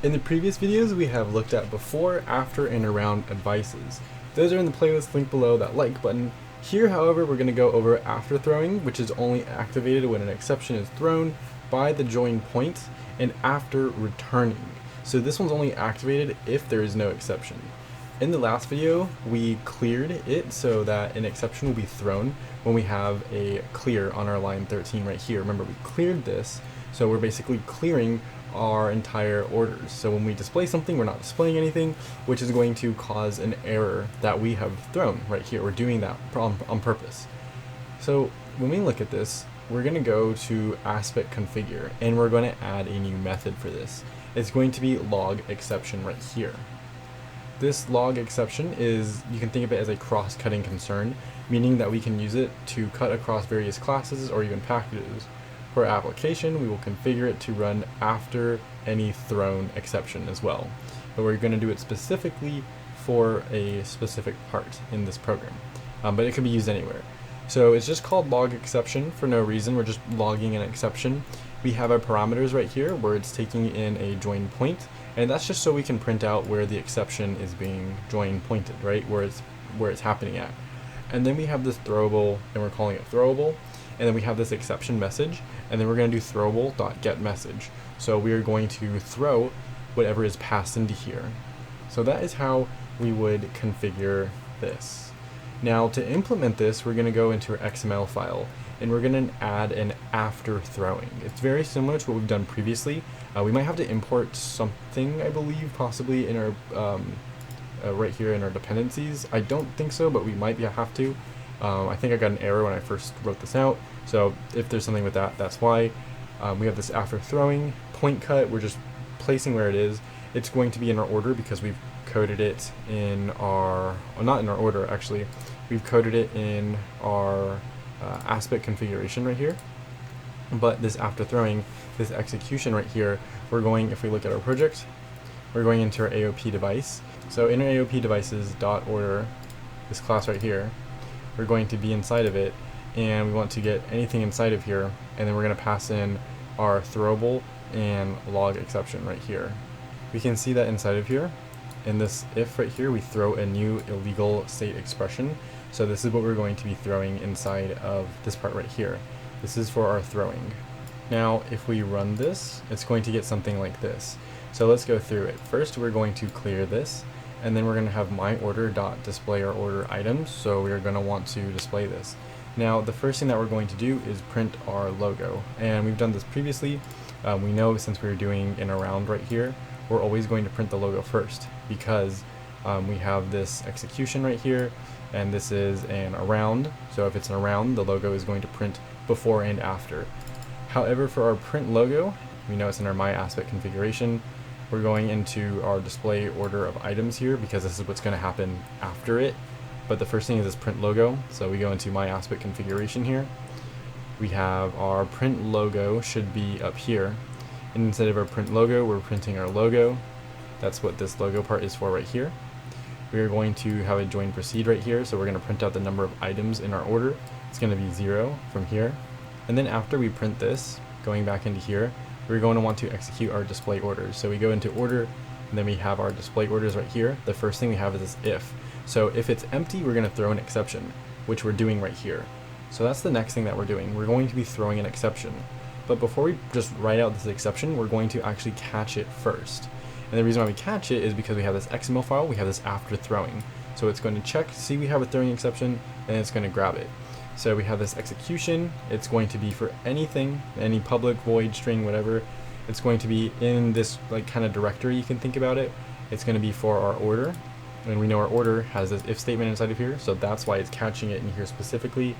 In the previous videos, we have looked at before, after, and around advices. Those are in the playlist linked below that like button. Here, however, we're going to go over after throwing, which is only activated when an exception is thrown by the join point, and after returning. So this one's only activated if there is no exception. In the last video, we cleared it so that an exception will be thrown when we have a clear on our line 13 right here. Remember, we cleared this, so we're basically clearing our entire orders. So when we display something, we're not displaying anything, which is going to cause an error that we have thrown right here. We're doing that on purpose. So when we look at this, we're going to go to aspect configure, and we're going to add a new method for this. It's going to be log exception right here. This log exception is, you can think of it as a cross-cutting concern, meaning that we can use it to cut across various classes or even packages. For our application, we will configure it to run after any thrown exception as well. But we're going to do it specifically for a specific part in this program. But it can be used anywhere. So it's just called log exception for no reason. We're just logging an exception. We have our parameters right here where it's taking in a join point, and that's just so we can print out where the exception is being join pointed, right? Where it's happening at. And then we have this throwable, and we're calling it throwable. And then we have this exception message, and then we're going to do throwable.getMessage. So we are going to throw whatever is passed into here. So that is how we would configure this. Now to implement this, we're going to go into our XML file, and we're going to add an after throwing. It's very similar to what we've done previously. We might have to import something, I believe, possibly in our right here in our dependencies. I don't think so, but we might have to. I think I got an error when I first wrote this out, so if there's something with that, that's why. We have this after throwing point cut. We're just placing where it is. It's going to be in our order because we've coded it in our, well, not in our order actually, we've coded it in our aspect configuration right here. But this after throwing, this execution right here, we're going, if we look at our project, we're going into our AOP device. So in our AOP devices .order, this class right here, we're going to be inside of it, and we want to get anything inside of here, and then we're going to pass in our throwable and log exception right here. We can see that inside of here, in this if right here, we throw a new illegal state expression. So this is what we're going to be throwing inside of this part right here. This is for our throwing. Now if we run this, it's going to get something like this. So let's go through it. First we're going to clear this, and then we're going to have myOrder.display our order items, so we're going to want to display this. Now the first thing that we're going to do is print our logo, and we've done this previously. We know since we're doing an around right here, we're always going to print the logo first because we have this execution right here, and this is an around, so if it's an around, the logo is going to print before and after. However, for our print logo, we know it's in our my aspect configuration. We're going into our display order of items here because this is what's going to happen after it. But the first thing is this print logo. So we go into my aspect configuration here. We have our print logo should be up here. And instead of our print logo, we're printing our logo. That's what this logo part is for right here. We are going to have a join proceed right here. So we're going to print out the number of items in our order. It's going to be 0 from here. And then after we print this, going back into here, we're going to want to execute our display orders. So we go into order, and then we have our display orders right here. The first thing we have is this if. So if it's empty, we're going to throw an exception, which we're doing right here. So that's the next thing that we're doing. We're going to be throwing an exception. But before we just write out this exception, we're going to actually catch it first. And the reason why we catch it is because we have this XML file, we have this after throwing. So it's going to check, see we have a throwing exception, and it's going to grab it. So we have this execution. It's going to be for anything, any public, void, string, whatever. It's going to be in this like kind of directory, you can think about it. It's going to be for our order, and we know our order has this if statement inside of here, so that's why it's catching it in here specifically.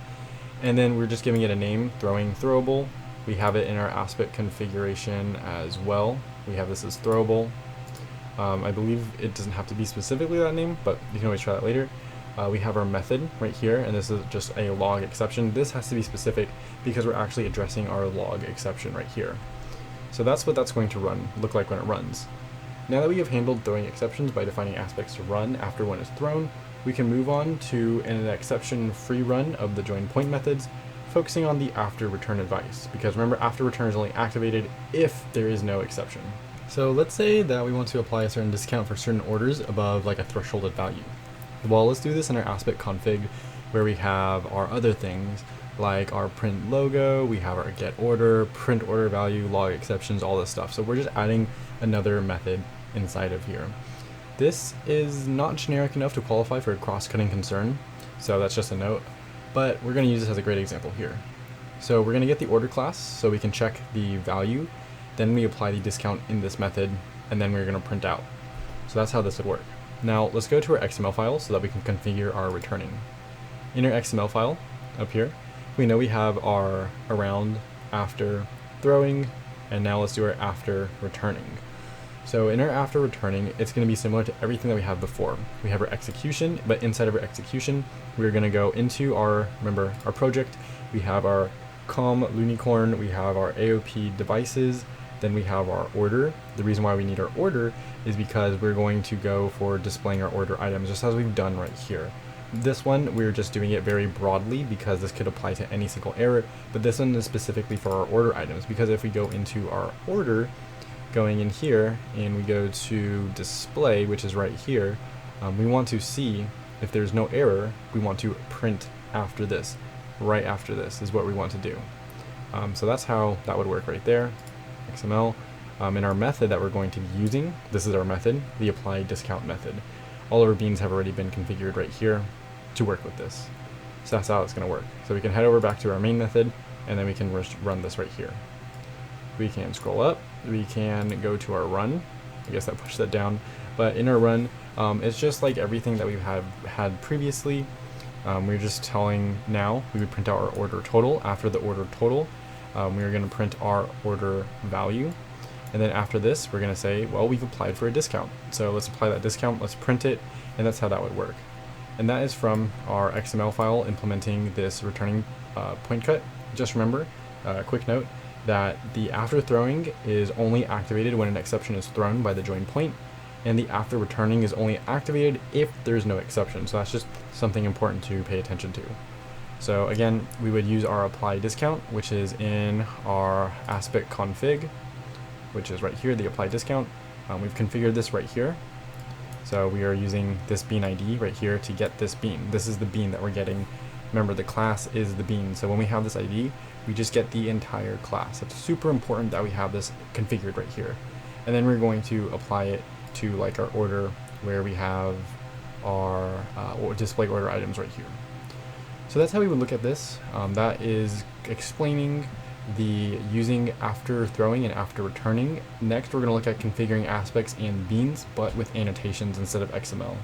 And then we're just giving it a name, throwing throwable. We have it in our aspect configuration as well. We have this as throwable. I believe it doesn't have to be specifically that name, but you can always try that later. We have our method right here, and this is just a log exception. This has to be specific because we're actually addressing our log exception right here. So that's what that's going to look like when it runs. Now that we have handled throwing exceptions by defining aspects to run after one is thrown, we can move on to an exception free run of the join point methods, focusing on the after return advice, because remember after return is only activated if there is no exception. So let's say that we want to apply a certain discount for certain orders above like a thresholded value. Well, let's do this in our aspect config where we have our other things like our print logo, we have our get order, print order value, log exceptions, all this stuff. So we're just adding another method inside of here. This is not generic enough to qualify for a cross-cutting concern, so that's just a note, but we're going to use this as a great example here. So we're going to get the order class so we can check the value, then we apply the discount in this method, and then we're going to print out. So that's how this would work. Now let's go to our XML file so that we can configure our returning. In our XML file up here, we know we have our around, after, throwing, and now let's do our after returning. So in our after returning, it's going to be similar to everything that we have before. We have our execution, but inside of our execution, we're going to go into our, remember, our project. We have our com Lunicorn, we have our AOP devices, then we have our order. The reason why we need our order is because we're going to go for displaying our order items, just as we've done right here. This one, we're just doing it very broadly because this could apply to any single error, but this one is specifically for our order items, because if we go into our order, going in here, and we go to display, which is right here, we want to see if there's no error, we want to print after this. Right after this is what we want to do. So that's how that would work right there. XML. In our method that we're going to be using, this is our method, the apply discount method. All of our beans have already been configured right here to work with this. So that's how it's going to work. So we can head over back to our main method, and then we can run this right here. We can scroll up, we can go to our run. I guess that pushed that down. But in our run, it's just like everything that we've had previously. We're just telling now we would print out our order total. After the order total, we're going to print our order value. And then after this, we're going to say, well, we've applied for a discount. So let's apply that discount, let's print it, and that's how that would work. And that is from our XML file implementing this returning point cut. Just remember, quick note, that the after throwing is only activated when an exception is thrown by the join point, and the after returning is only activated if there's no exception. So that's just something important to pay attention to. So again, we would use our apply discount, which is in our aspect config, which is right here, the apply discount. We've configured this right here. So we are using this bean ID right here to get this bean. This is the bean that we're getting. Remember, the class is the bean. So when we have this ID, we just get the entire class. It's super important that we have this configured right here. And then we're going to apply it to like our order where we have our display order items right here. So that's how we would look at this. That is explaining the using after throwing and after returning. Next, we're going to look at configuring aspects and beans, but with annotations instead of XML.